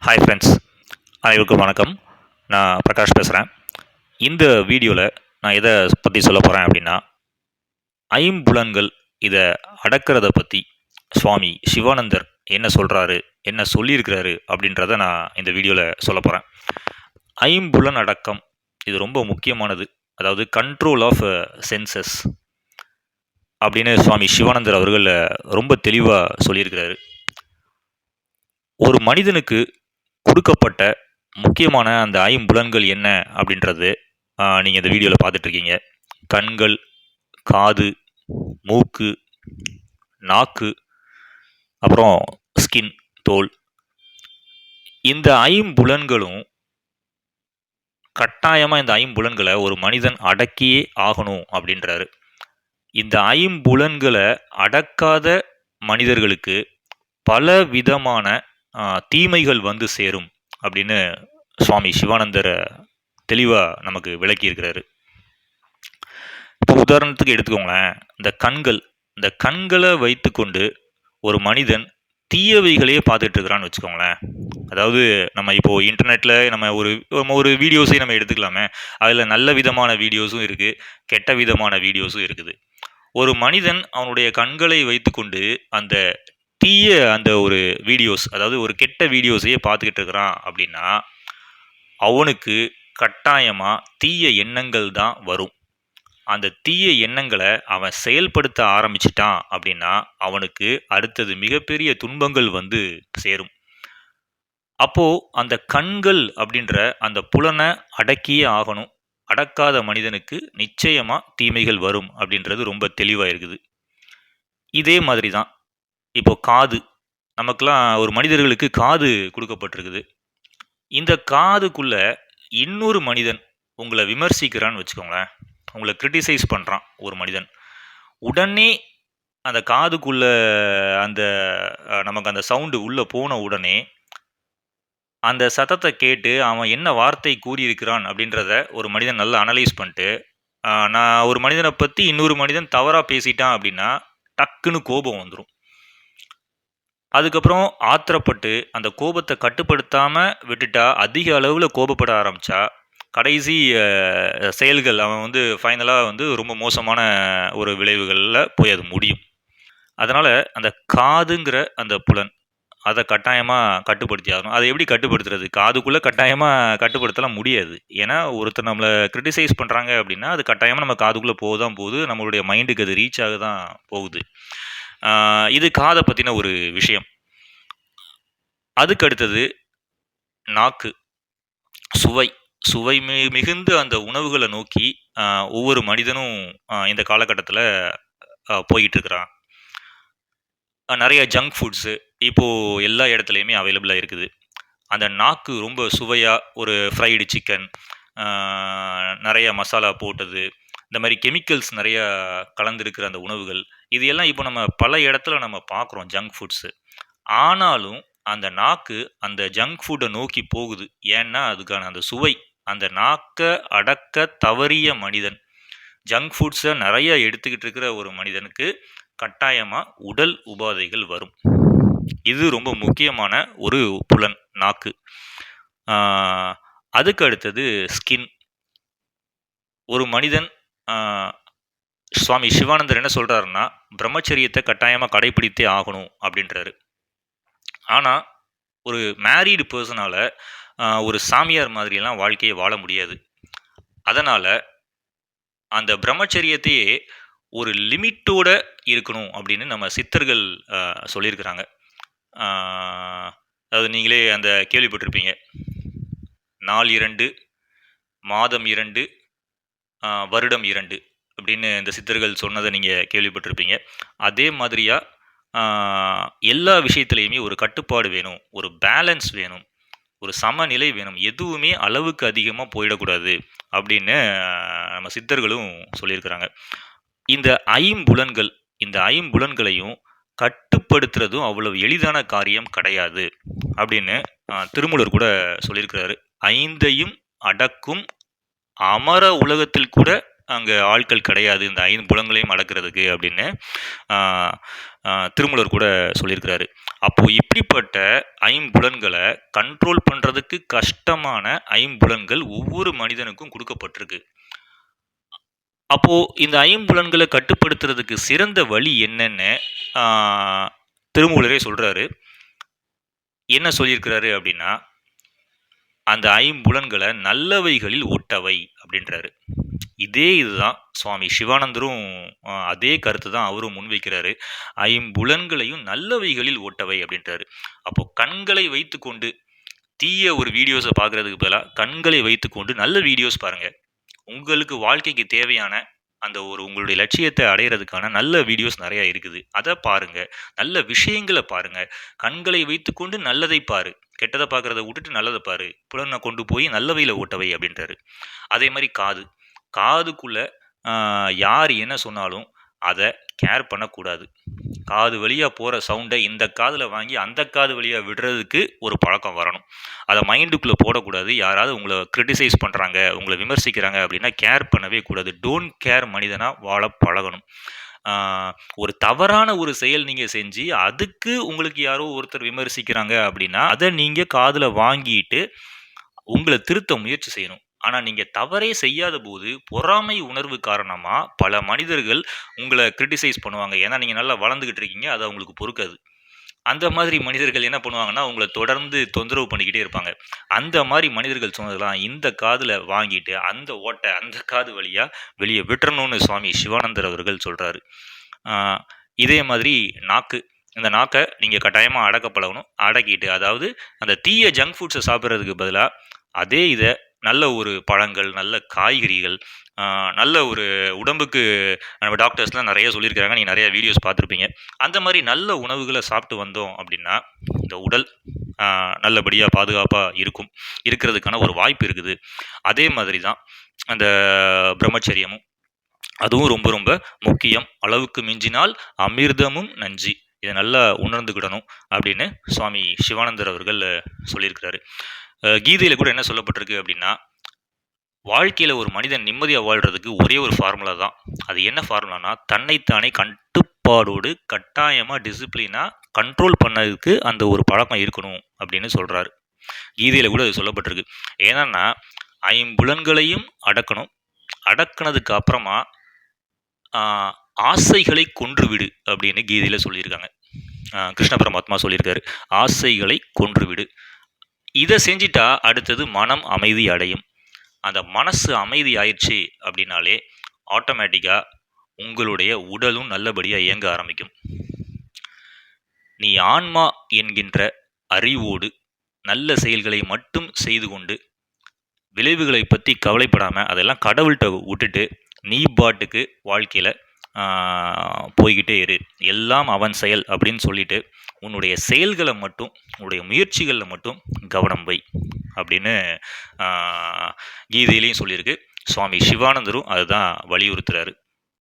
Hi friends, அனைவருக்கும் வணக்கம். நான் பிரகாஷ் பேசுகிறேன். இந்த வீடியோவில் நான் எதை பற்றி சொல்ல போகிறேன் அப்படின்னா, ஐம்புலன்கள் இதை அடக்கிறத பற்றி சுவாமி சிவானந்தர் என்ன சொல்கிறாரு, என்ன சொல்லியிருக்கிறாரு அப்படின்றத நான் இந்த வீடியோவில் சொல்ல போகிறேன். ஐம்புலன் அடக்கம் இது ரொம்ப முக்கியமானது. அதாவது கண்ட்ரோல் ஆஃப் சென்சஸ் அப்படின்னு சுவாமி சிவானந்தர் அவர்கள் ரொம்ப தெளிவாக சொல்லியிருக்கிறாரு. ஒரு மனிதனுக்கு கொடுக்கப்பட்ட முக்கியமான அந்த ஐம்புலன்கள் என்ன அப்படின்றது நீங்கள் இந்த வீடியோவில் பார்த்துட்ருக்கீங்க. கண்கள், காது, மூக்கு, நாக்கு, அப்புறம் ஸ்கின், தோல். இந்த ஐம்புலன்களும் கட்டாயமாக இந்த ஐம்புலன்களை ஒரு மனிதன் அடக்கியே ஆகணும் அப்படின்றாரு. இந்த ஐம்புலன்களை அடக்காத மனிதர்களுக்கு பல விதமான தீமைகள் வந்து சேரும் அப்படின்னு சுவாமி சிவானந்தர் தெளிவாக நமக்கு விளக்கியிருக்கிறாரு. இப்போ உதாரணத்துக்கு எடுத்துக்கோங்களேன், இந்த கண்களை வைத்துக்கொண்டு ஒரு மனிதன் தீயவைகளையே பார்த்துட்டு இருக்கிறான்னு வச்சுக்கோங்களேன். அதாவது நம்ம இப்போது இன்டர்நெட்டில் நம்ம ஒரு வீடியோஸையும் நம்ம எடுத்துக்கலாமே, அதில் நல்ல விதமான வீடியோஸும் இருக்குது, கெட்ட விதமான வீடியோஸும் இருக்குது. ஒரு மனிதன் அவனுடைய கண்களை வைத்துக்கொண்டு அந்த தீய அந்த ஒரு வீடியோஸ், அதாவது ஒரு கெட்ட வீடியோஸையே பார்த்துக்கிட்டு இருக்கிறான் அப்படின்னா அவனுக்கு கட்டாயமாக தீய எண்ணங்கள் தான் வரும். அந்த தீய எண்ணங்களை அவன் செயல்படுத்த ஆரம்பிச்சிட்டான் அப்படின்னா அவனுக்கு அடுத்தது மிகப்பெரிய துன்பங்கள் வந்து சேரும். அப்போது அந்த கண்கள் அப்படின்ற அந்த புலனை அடக்கியே ஆகணும். அடக்காத மனிதனுக்கு நிச்சயமாக தீமைகள் வரும் அப்படின்றது ரொம்ப தெளிவாக இருக்குது. இதே மாதிரி தான் இப்போ காது. நமக்கெல்லாம் ஒரு மனிதர்களுக்கு காது கொடுக்கப்பட்டிருக்குது. இந்த காதுக்குள்ள இன்னொரு மனிதன் உங்களை விமர்சிக்கிறான்னு வச்சுக்கோங்களேன், உங்களை கிரிட்டிசைஸ் பண்ணுறான் ஒரு மனிதன். உடனே அந்த காதுக்குள்ள அந்த நமக்கு அந்த சவுண்டு உள்ளே போன உடனே அந்த சத்தத்தை கேட்டு அவன் என்ன வார்த்தை கூறியிருக்கிறான் அப்படின்றத ஒரு மனிதன் நல்லா அனலைஸ் பண்ணிட்டு, நான் ஒரு மனிதனை பற்றி இன்னொரு மனிதன் தவறாக பேசிட்டான் அப்படின்னா டக்குன்னு கோபம் வந்துடும். அதுக்கப்புறம் ஆத்திரப்பட்டு அந்த கோபத்தை கட்டுப்படுத்தாமல் விட்டுட்டா, அதிக அளவில் கோபப்பட ஆரம்பித்தா கடைசி செயல்கள் அவன் வந்து ஃபைனலாக வந்து ரொம்ப மோசமான ஒரு விளைவுகளில் போய் அது முடியும். அதனால் அந்த காதுங்கிற அந்த புலன் அதை கட்டாயமாக கட்டுப்படுத்தி ஆகணும். அதை எப்படி கட்டுப்படுத்துறது? காதுக்குள்ளே கட்டாயமாக கட்டுப்படுத்தலாம் முடியாது. ஏன்னா ஒருத்தர் நம்மளை கிரிட்டிசைஸ் பண்ணுறாங்க அப்படின்னா அது கட்டாயமாக நம்ம காதுக்குள்ளே போக தான் போகுது. நம்மளுடைய மைண்டுக்கு அது ரீச் ஆக தான் போகுது. இது காதை பற்றின ஒரு விஷயம். அதுக்கு அடுத்தது நாக்கு. சுவை மிகுந்த அந்த உணவுகளை நோக்கி ஒவ்வொரு மனிதனும் இந்த காலகட்டத்தில் போயிட்டு இருக்கிறான். நிறைய ஜங்க் ஃபுட்ஸு இப்போது எல்லா இடத்துலையுமே அவைலபிளாக இருக்குது. அந்த நாக்கு ரொம்ப சுவையாக ஒரு ஃப்ரைடு சிக்கன், நிறைய மசாலா போட்டது, இந்த மாதிரி கெமிக்கல்ஸ் நிறையா கலந்துருக்கிற அந்த உணவுகள், இது எல்லாம் இப்போ நம்ம பல இடத்துல நம்ம பார்க்குறோம் ஜங்க் ஃபுட்ஸு. ஆனாலும் அந்த நாக்கு அந்த ஜங்க் ஃபுட்டை நோக்கி போகுது. ஏன்னா அதுக்கான அந்த சுவை, அந்த நாக்கை அடக்க தவறிய மனிதன், ஜங்க் ஃபுட்ஸை நிறைய எடுத்துக்கிட்டு இருக்கிற ஒரு மனிதனுக்கு கட்டாயமாக உடல் உபாதைகள் வரும். இது ரொம்ப முக்கியமான ஒரு புலன் நாக்கு. அதுக்கு அடுத்தது ஸ்கின். ஒரு மனிதன் சுவாமி சிவானந்தர் என்ன சொல்கிறாருன்னா, பிரம்மச்சரியத்தை கட்டாயமாக கடைப்பிடித்தே ஆகணும் அப்படின்றாரு. ஆனால் ஒரு மேரீடு பர்சனால் ஒரு சாமியார் மாதிரியெல்லாம் வாழ்க்கையை வாழ முடியாது. அதனால் அந்த பிரம்மச்சரியத்தையே ஒரு லிமிட்டோட இருக்கணும் அப்படின்னு நம்ம சித்தர்கள் சொல்லியிருக்கிறாங்க. அதாவது நீங்களே அந்த கேள்விப்பட்டிருப்பீங்க, நாள் 2, மாதம் 2, வருடம் 2 அப்படின்னு இந்த சித்தர்கள் சொன்னதை நீங்கள் கேள்விப்பட்டிருப்பீங்க. அதே மாதிரியாக எல்லா விஷயத்துலையுமே ஒரு கட்டுப்பாடு வேணும், ஒரு பேலன்ஸ் வேணும், ஒரு சமநிலை வேணும். எதுவுமே அளவுக்கு அதிகமாக போயிடக்கூடாது அப்படின்னு நம்ம சித்தர்களும் சொல்லியிருக்கிறாங்க. இந்த ஐம்புலன்களையும் கட்டுப்படுத்துறதும் அவ்வளவு எளிதான காரியம் கிடையாது அப்படின்னு திருமூலர் கூட சொல்லியிருக்கிறாரு. 5ஐயும் அடக்கும் அமர உலகத்தில் கூட அங்கே ஆட்கள் கிடையாது இந்த ஐம்புலங்களையும் அடக்கிறதுக்கு அப்படின்னு திருமூலர் கூட சொல்லியிருக்கிறாரு. அப்போது இப்படிப்பட்ட ஐம்புலன்களை கண்ட்ரோல் பண்ணுறதுக்கு கஷ்டமான ஐம்புலன்கள் ஒவ்வொரு மனிதனுக்கும் கொடுக்கப்பட்டிருக்கு. அப்போது இந்த ஐம்புலன்களை கட்டுப்படுத்துறதுக்கு சிறந்த வழி என்னன்னு திருமூலரே சொல்கிறாரு. என்ன சொல்லியிருக்கிறாரு அப்படின்னா, அந்த ஐம்புலன்களை நல்லவைகளில் ஒட்டவை அப்படின்றாரு. இதுதான் சுவாமி சிவானந்தரும் அதே கருத்து தான் அவரும் முன்வைக்கிறாரு. ஐம்புலன்களையும் நல்லவைகளில் ஓட்டவை அப்படின்றாரு. அப்போ கண்களை வைத்துக்கொண்டு தீய ஒரு வீடியோஸை பார்க்கறதுக்கு பதிலாக கண்களை வைத்துக்கொண்டு நல்ல வீடியோஸ் பாருங்க. உங்களுக்கு வாழ்க்கைக்கு தேவையான அந்த ஒரு உங்களுடைய லட்சியத்தை அடையிறதுக்கான நல்ல வீடியோஸ் நிறையா இருக்குது. அதை பாருங்க, நல்ல விஷயங்களை பாருங்க. கண்களை வைத்துக்கொண்டு நல்லதை பாரு, கெட்டதை பார்க்கறத விட்டுட்டு நல்லதை பாரு, புலனை கொண்டு போய் நல்லவையில் ஓட்டவை அப்படின்றாரு. அதே மாதிரி காதுக்குள்ள யார் என்ன சொன்னாலும் அதை கேர் பண்ணக்கூடாது. காது வழியாக போகிற சவுண்டை இந்த காதில் வாங்கி அந்த காது வழியாக விடுறதுக்கு ஒரு பழக்கம் வரணும். அதை மைண்டுக்குள்ளே போடக்கூடாது. யாராவது உங்களை கிரிட்டிசைஸ் பண்ணுறாங்க, உங்களை விமர்சிக்கிறாங்க அப்படின்னா கேர் பண்ணவே கூடாது. டோன்ட் கேர் மனிதனாக வாழ பழகணும். ஒரு தவறான ஒரு செயல் நீங்கள் செஞ்சு அதுக்கு உங்களுக்கு யாரோ ஒருத்தர் விமர்சிக்கிறாங்க அப்படின்னா அதை நீங்கள் காதில் வாங்கிட்டு உங்களை திருத்த முயற்சி செய்யணும். ஆனால் நீங்கள் தவறே செய்யாத போது பொறாமை உணர்வு காரணமாக பல மனிதர்கள் உங்களை கிரிட்டிசைஸ் பண்ணுவாங்க. ஏன்னா நீங்கள் நல்லா வளர்ந்துக்கிட்டு இருக்கீங்க, அது அவங்களுக்கு பொறுக்காது. அந்த மாதிரி மனிதர்கள் என்ன பண்ணுவாங்கன்னா உங்களை தொடர்ந்து தொந்தரவு பண்ணிக்கிட்டே இருப்பாங்க. அந்த மாதிரி மனிதர்கள் சொன்னதெல்லாம் இந்த காதில் வாங்கிட்டு அந்த ஓட்டை அந்த காது வழியாக வெளியே விட்டுறணும்னு சுவாமி சிவானந்தர் அவர்கள் சொல்கிறாரு. இதே மாதிரி இந்த நாக்கை நீங்கள் கட்டாயமாக அடக்க பழகணும். அடக்கிட்டு அதாவது அந்த தீய ஜங்க் ஃபுட்ஸை சாப்பிட்றதுக்கு பதிலாக அதே இதை நல்ல ஒரு பழங்கள், நல்ல காய்கறிகள், நல்ல ஒரு உடம்புக்கு நம்ம டாக்டர்ஸ்லாம் நிறைய சொல்லியிருக்கிறாங்க. நீங்கள் நிறைய வீடியோஸ் பார்த்துருப்பீங்க. அந்த மாதிரி நல்ல உணவுகளை சாப்பிட்டு வந்தோம் அப்படின்னா இந்த உடல் நல்லபடியாக பாதுகாப்பாக இருக்கிறதுக்கான ஒரு வாய்ப்பு இருக்குது. அதே மாதிரி தான் அந்த பிரம்மச்சரியமும் அதுவும் ரொம்ப ரொம்ப முக்கியம். அளவுக்கு மிஞ்சினால் அமிர்தமும் நஞ்சி. இதை நல்லா உணர்ந்துக்கிடணும் அப்படின்னு சுவாமி சிவானந்தர் அவர்கள் சொல்லியிருக்கிறாரு. கீதையில் கூட என்ன சொல்லப்பட்டிருக்கு அப்படின்னா, வாழ்க்கையில் ஒரு மனிதன் நிம்மதியாக வாழ்கிறதுக்கு ஒரே ஒரு ஃபார்முலா தான். அது என்ன ஃபார்முலானா, தன்னைத்தானே கட்டுப்பாடோடு கட்டாயமாக டிசிப்ளினாக கண்ட்ரோல் பண்ணதுக்கு அந்த ஒரு பழக்கம் இருக்கணும் அப்படின்னு சொல்கிறாரு. கீதையில் கூட அது சொல்லப்பட்டிருக்கு. ஏன்னா ஐம்புலன்களையும் அடக்கணும். அடக்கினதுக்கு அப்புறமா ஆசைகளை கொன்றுவிடு அப்படின்னு கீதையில் சொல்லியிருக்காங்க. கிருஷ்ண பரமாத்மா சொல்லியிருக்காரு, ஆசைகளை கொன்றுவிடு. இதை செஞ்சிட்டா அடுத்தது மனம் அமைதி அடையும். அந்த மனசு அமைதி ஆயிடுச்சு அப்படின்னாலே ஆட்டோமேட்டிக்காக உங்களுடைய உடலும் நல்லபடியாக இயங்க ஆரம்பிக்கும். நீ ஆன்மா என்கின்ற அறிவோடு நல்ல செயல்களை மட்டும் செய்து கொண்டு விளைவுகளை பற்றி கவலைப்படாமல் அதெல்லாம் கடவுள்கிட்ட விட்டுட்டு நீ பாட்டுக்கு வாழ்க்கையில் போய்கிட்டே இரு. எல்லாம் அவன் செயல் அப்படின்னு சொல்லிட்டு உன்னுடைய செயல்களை மட்டும், உன்னுடைய முயற்சிகளில் மட்டும் கவனம் வை அப்படின்னு கீதையிலையும் சொல்லியிருக்கு. சுவாமி சிவானந்தரும் அதுதான் வலியுறுத்துறாரு.